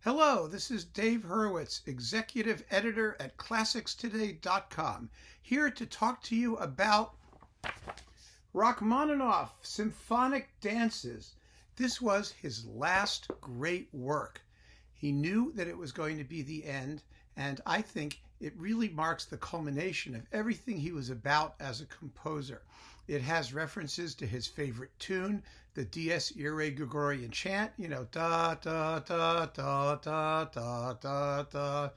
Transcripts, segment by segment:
Hello, this is Dave Hurwitz, Executive Editor at ClassicsToday.com, here to talk to you about Rachmaninov, Symphonic Dances. This was his last great work. He knew that it was going to be the end, and I think it really marks the culmination of everything he was about as a composer. It has references to his favorite tune, the Dies Irae Gregorian chant, da, da, da, da, da, da, da, da,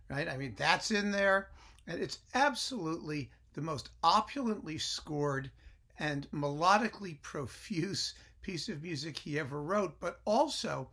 right? I mean, that's in there. And it's absolutely the most opulently scored and melodically profuse piece of music he ever wrote, but also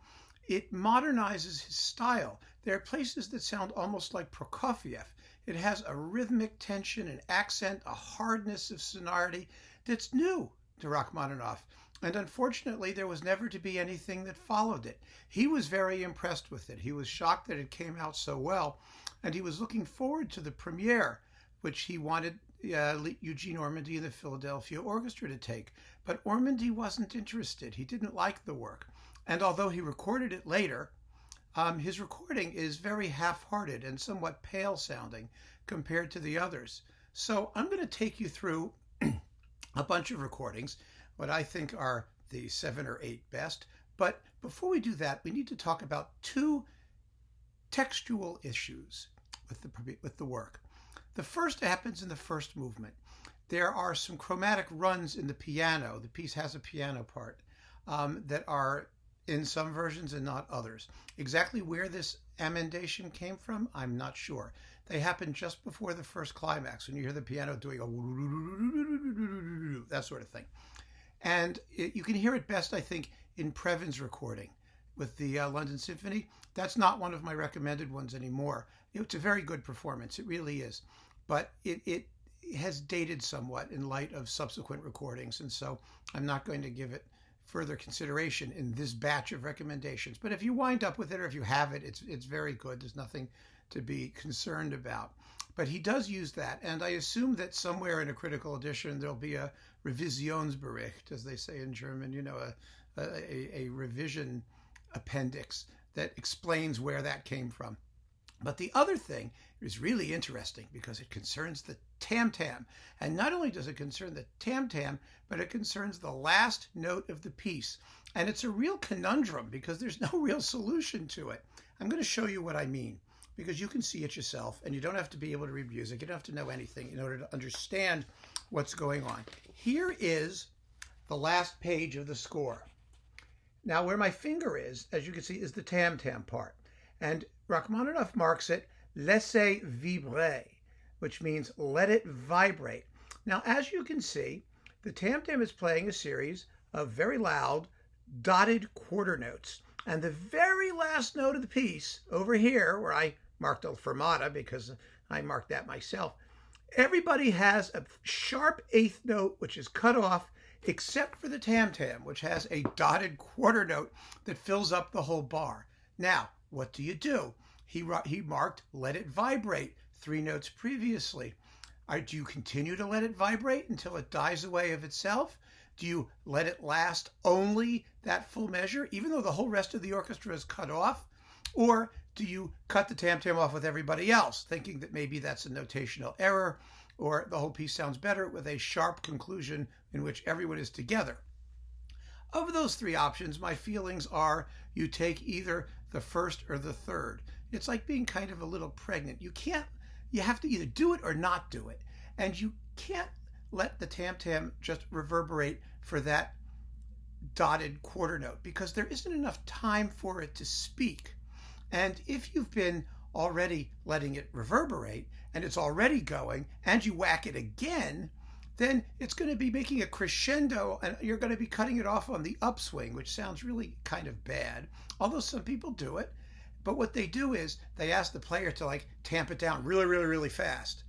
it modernizes his style. There are places that sound almost like Prokofiev. It has a rhythmic tension, an accent, a hardness of sonority that's new to Rachmaninoff. And unfortunately, there was never to be anything that followed it. He was very impressed with it. He was shocked that it came out so well, and he was looking forward to the premiere, which he wanted Eugene Ormandy and the Philadelphia Orchestra to take. But Ormandy wasn't interested. He didn't like the work. And although he recorded it later, his recording is very half-hearted and somewhat pale sounding compared to the others. So I'm going to take you through a bunch of recordings, what I think are the 7 or 8 best. But before we do that, we need to talk about two textual issues with the work. The first happens in the first movement. There are some chromatic runs in the piano. The piece has a piano part that are in some versions and not others. Exactly where this amendation came from, I'm not sure. They happen just before the first climax, when you hear the piano doing that sort of thing. And you can hear it best, I think, in Previn's recording with the London Symphony. That's not one of my recommended ones anymore. It's a very good performance, it really is. But it has dated somewhat in light of subsequent recordings, and so I'm not going to give it further consideration in this batch of recommendations. But if you wind up with it, or if you have it, it's very good. There's nothing to be concerned about. But he does use that, and I assume that somewhere in a critical edition there'll be a Revisionsbericht, as they say in German, a revision appendix that explains where that came from. But the other thing is really interesting because it concerns the tam-tam. And not only does it concern the tam-tam, but it concerns the last note of the piece. And it's a real conundrum because there's no real solution to it. I'm going to show you what I mean because you can see it yourself, and you don't have to be able to read music. You don't have to know anything in order to understand what's going on. Here is the last page of the score. Now, where my finger is, as you can see, is the tam-tam part. And Rachmaninoff marks it laissez vibrer, which means let it vibrate. Now, as you can see, the tam-tam is playing a series of very loud dotted quarter notes. And the very last note of the piece, over here, where I marked a fermata because I marked that myself, everybody has a sharp 8th note, which is cut off, except for the tam-tam, which has a dotted quarter note that fills up the whole bar. Now, what do you do? He marked let it vibrate 3 notes previously. Do you continue to let it vibrate until it dies away of itself? Do you let it last only that full measure, even though the whole rest of the orchestra is cut off? Or do you cut the tam-tam off with everybody else, thinking that maybe that's a notational error, or the whole piece sounds better with a sharp conclusion in which everyone is together? Of those 3 options, my feelings are you take either the first or the third. It's like being kind of a little pregnant. You have to either do it or not do it. And you can't let the tam-tam just reverberate for that dotted quarter note because there isn't enough time for it to speak. And if you've been already letting it reverberate and it's already going and you whack it again, then it's going to be making a crescendo and you're going to be cutting it off on the upswing, which sounds really kind of bad, although some people do it. But what they do is they ask the player to tamp it down really, really, really fast.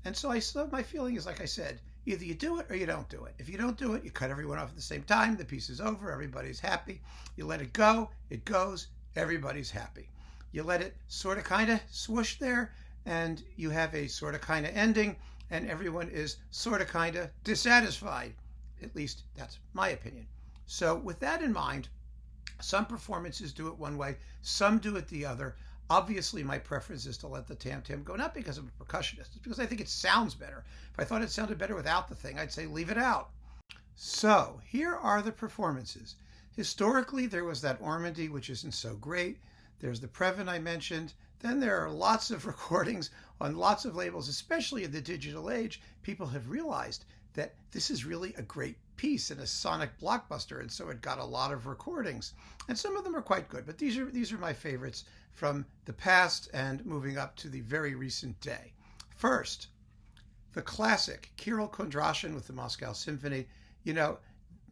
And so my feeling is, like I said, either you do it or you don't do it. If you don't do it, you cut everyone off at the same time, the piece is over, everybody's happy. You let it go, it goes, everybody's happy. You let it sort of kind of swoosh there, and you have a sort of kind of ending, and everyone is sort of kind of dissatisfied. At least that's my opinion. So with that in mind, Some performances do it one way, some do it the other. Obviously, my preference is to let the tam-tam go, not because I'm a percussionist, it's because I think it sounds better. If I thought it sounded better without the thing, I'd say leave it out. So, here are the performances. Historically, there was that Ormandy, which isn't so great. There's the Previn I mentioned. Then there are lots of recordings on lots of labels, especially in the digital age. People have realized that this is really a great piece and a sonic blockbuster, and so it got a lot of recordings. And some of them are quite good, but these are my favorites from the past and moving up to the very recent day. First, the classic Kirill Kondrashin with the Moscow Symphony. You know,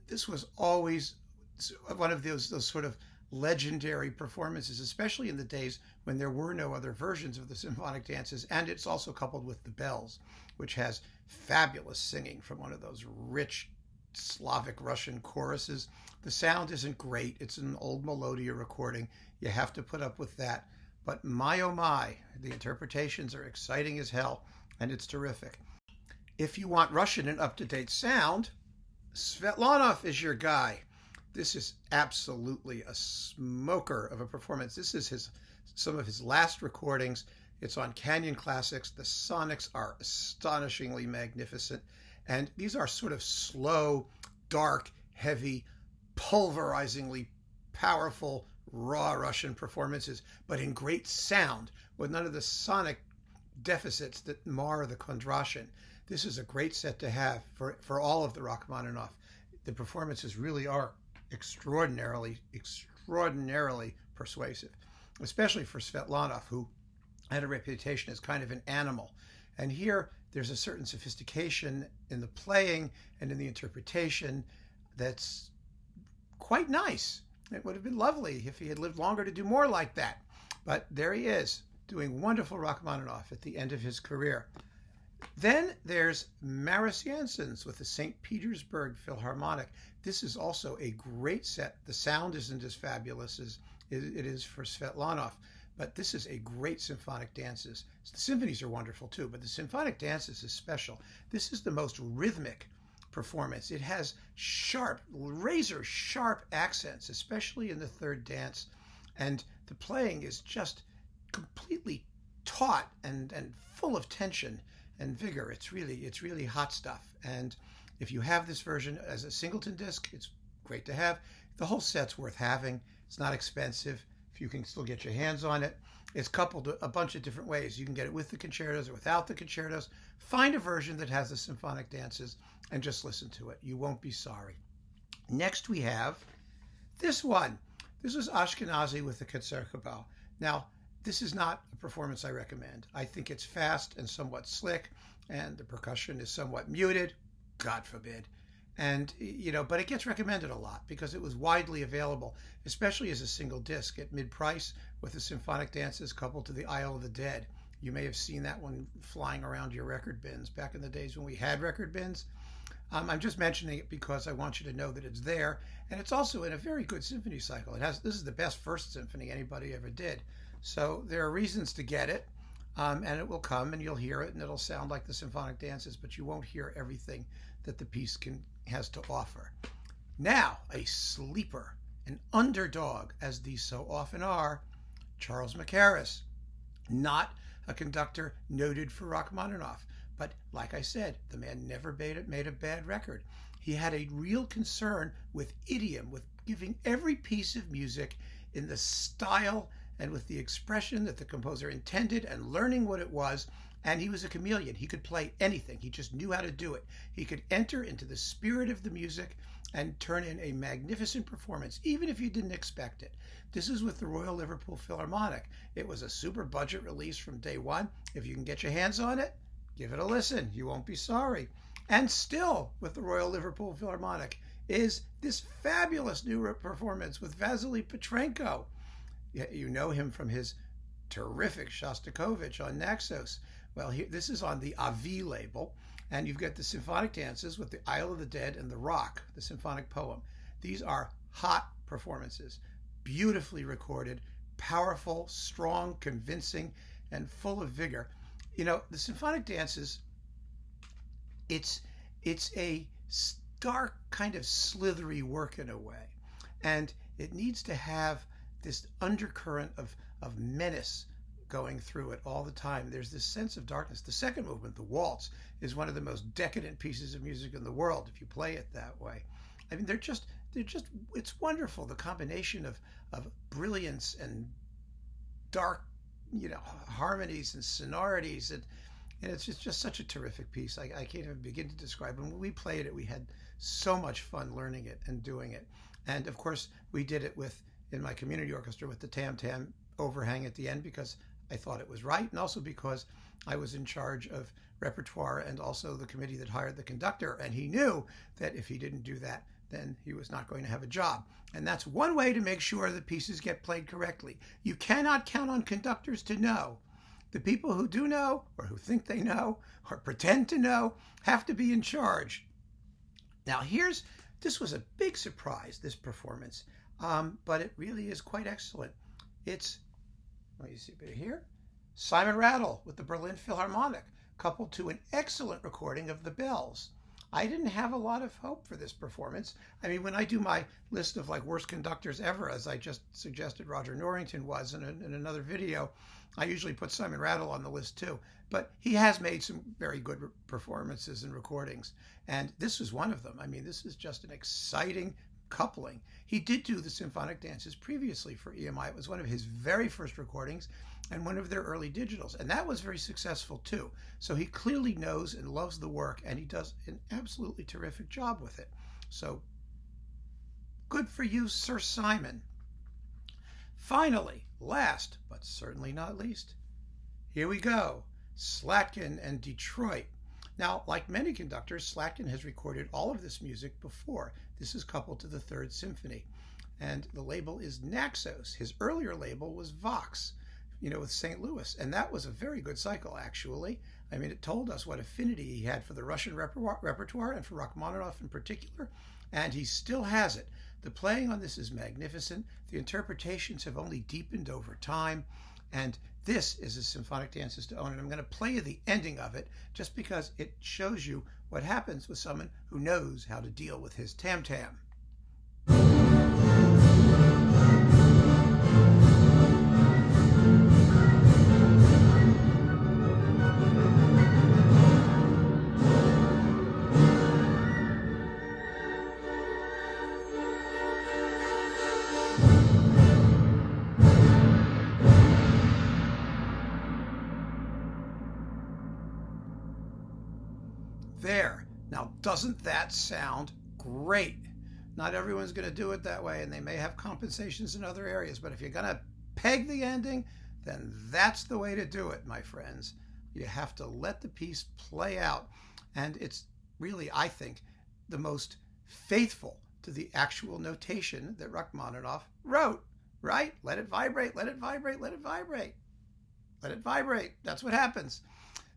this was always one of those sort of legendary performances, especially in the days when there were no other versions of the Symphonic Dances, and it's also coupled with the Bells, which has fabulous singing from one of those rich Slavic Russian choruses. The sound isn't great. It's an old Melodia recording. You have to put up with that. But my oh my, the interpretations are exciting as hell, and it's terrific. If you want Russian and up-to-date sound, Svetlanov is your guy. This is absolutely a smoker of a performance. This is some of his last recordings. It's on Canyon Classics. The sonics are astonishingly magnificent. And these are sort of slow, dark, heavy, pulverizingly powerful, raw Russian performances, but in great sound with none of the sonic deficits that mar the Kondrashin. This is a great set to have for all of the Rachmaninov. The performances really are extraordinarily persuasive, especially for Svetlanov, who had a reputation as kind of an animal. And here there's a certain sophistication in the playing and in the interpretation that's quite nice. It would have been lovely if he had lived longer to do more like that. But there he is, doing wonderful Rachmaninoff at the end of his career. Then there's Maris Janssens with the St. Petersburg Philharmonic. This is also a great set. The sound isn't as fabulous as it is for Svetlanov, but this is a great Symphonic Dances. The symphonies are wonderful too, but the Symphonic Dances is special. This is the most rhythmic performance. It has sharp, razor sharp accents, especially in the third dance, and the playing is just completely taut and full of tension and vigor. It's really hot stuff. And if you have this version as a singleton disc, it's great to have. The whole set's worth having. It's not expensive if you can still get your hands on it. It's coupled a bunch of different ways. You can get it with the concertos or without the concertos. Find a version that has the Symphonic Dances and just listen to it. You won't be sorry. Next we have this one. This is Ashkenazi with the Concertgebouw. Now, this is not a performance I recommend. I think it's fast and somewhat slick, and the percussion is somewhat muted, God forbid. And, but it gets recommended a lot because it was widely available, especially as a single disc at mid-price with the Symphonic Dances coupled to the Isle of the Dead. You may have seen that one flying around your record bins back in the days when we had record bins. I'm just mentioning it because I want you to know that it's there, and it's also in a very good symphony cycle. This is the best first symphony anybody ever did. So there are reasons to get it, and it will come, and you'll hear it, and it'll sound like the Symphonic Dances, but you won't hear everything that the piece has to offer. Now, a sleeper, an underdog, as these so often are, Charles Mackerras. Not a conductor noted for Rachmaninoff, but like I said, the man never made a bad record. He had a real concern with idiom, with giving every piece of music in the style and with the expression that the composer intended and learning what it was. And he was a chameleon. He could play anything. He just knew how to do it. He could enter into the spirit of the music and turn in a magnificent performance, even if you didn't expect it. This is with the Royal Liverpool Philharmonic. It was a super budget release from day one. If you can get your hands on it, give it a listen. You won't be sorry. And still, with the Royal Liverpool Philharmonic, is this fabulous new performance with Vasily Petrenko. You know him from his terrific Shostakovich on Naxos. Well, this is on the Avi label, and you've got the Symphonic Dances with the Isle of the Dead and the Rock, the symphonic poem. These are hot performances, beautifully recorded, powerful, strong, convincing, and full of vigor. The Symphonic Dances, it's a stark kind of slithery work in a way. And it needs to have this undercurrent of menace going through it all the time. There's this sense of darkness. The second movement, the waltz, is one of the most decadent pieces of music in the world if you play it that way. I mean, it's wonderful, the combination of brilliance and dark, harmonies and sonorities, and it's just such a terrific piece. I can't even begin to describe it. When we played it, we had so much fun learning it and doing it. And of course, we did it in my community orchestra with the tam-tam overhang at the end because I thought it was right, and also because I was in charge of repertoire and also the committee that hired the conductor, and he knew that if he didn't do that, then he was not going to have a job. And that's one way to make sure that pieces get played correctly. You cannot count on conductors to know. The people who do know, or who think they know, or pretend to know, have to be in charge. Now this was a big surprise, this performance, but it really is quite excellent. Let me see a bit here. Simon Rattle with the Berlin Philharmonic, coupled to an excellent recording of the bells. I didn't have a lot of hope for this performance. I mean, when I do my list of worst conductors ever, as I just suggested Roger Norrington was in another video, I usually put Simon Rattle on the list too. But he has made some very good performances and recordings, and this was one of them. I mean, this is just an exciting coupling. He did do the Symphonic Dances previously for EMI. It was one of his very first recordings and one of their early digitals, and that was very successful too. So he clearly knows and loves the work, and he does an absolutely terrific job with it. So good for you, Sir Simon. Finally, last but certainly not least, here we go, Slatkin and Detroit. Now, like many conductors, Slatkin has recorded all of this music before. This is coupled to the Third Symphony, and the label is Naxos. His earlier label was Vox, with St. Louis, and that was a very good cycle, actually. I mean, it told us what affinity he had for the Russian repertoire and for Rachmaninov in particular, and he still has it. The playing on this is magnificent. The interpretations have only deepened over time, and this is a Symphonic Dances to own, and I'm going to play you the ending of it just because it shows you what happens with someone who knows how to deal with his tam-tam. There. Now, doesn't that sound great? Not everyone's going to do it that way, and they may have compensations in other areas, but if you're going to peg the ending, then that's the way to do it, my friends. You have to let the piece play out, and it's really, I think, the most faithful to the actual notation that Rachmaninoff wrote, right? Let it vibrate, let it vibrate, let it vibrate. Let it vibrate. That's what happens.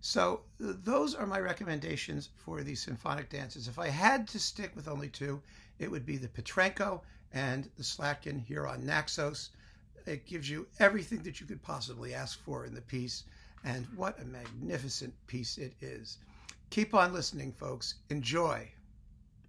So those are my recommendations for the Symphonic Dances. If I had to stick with only two, it would be the Petrenko and the Slatkin here on Naxos. It gives you everything that you could possibly ask for in the piece, and what a magnificent piece it is. Keep on listening, folks. Enjoy.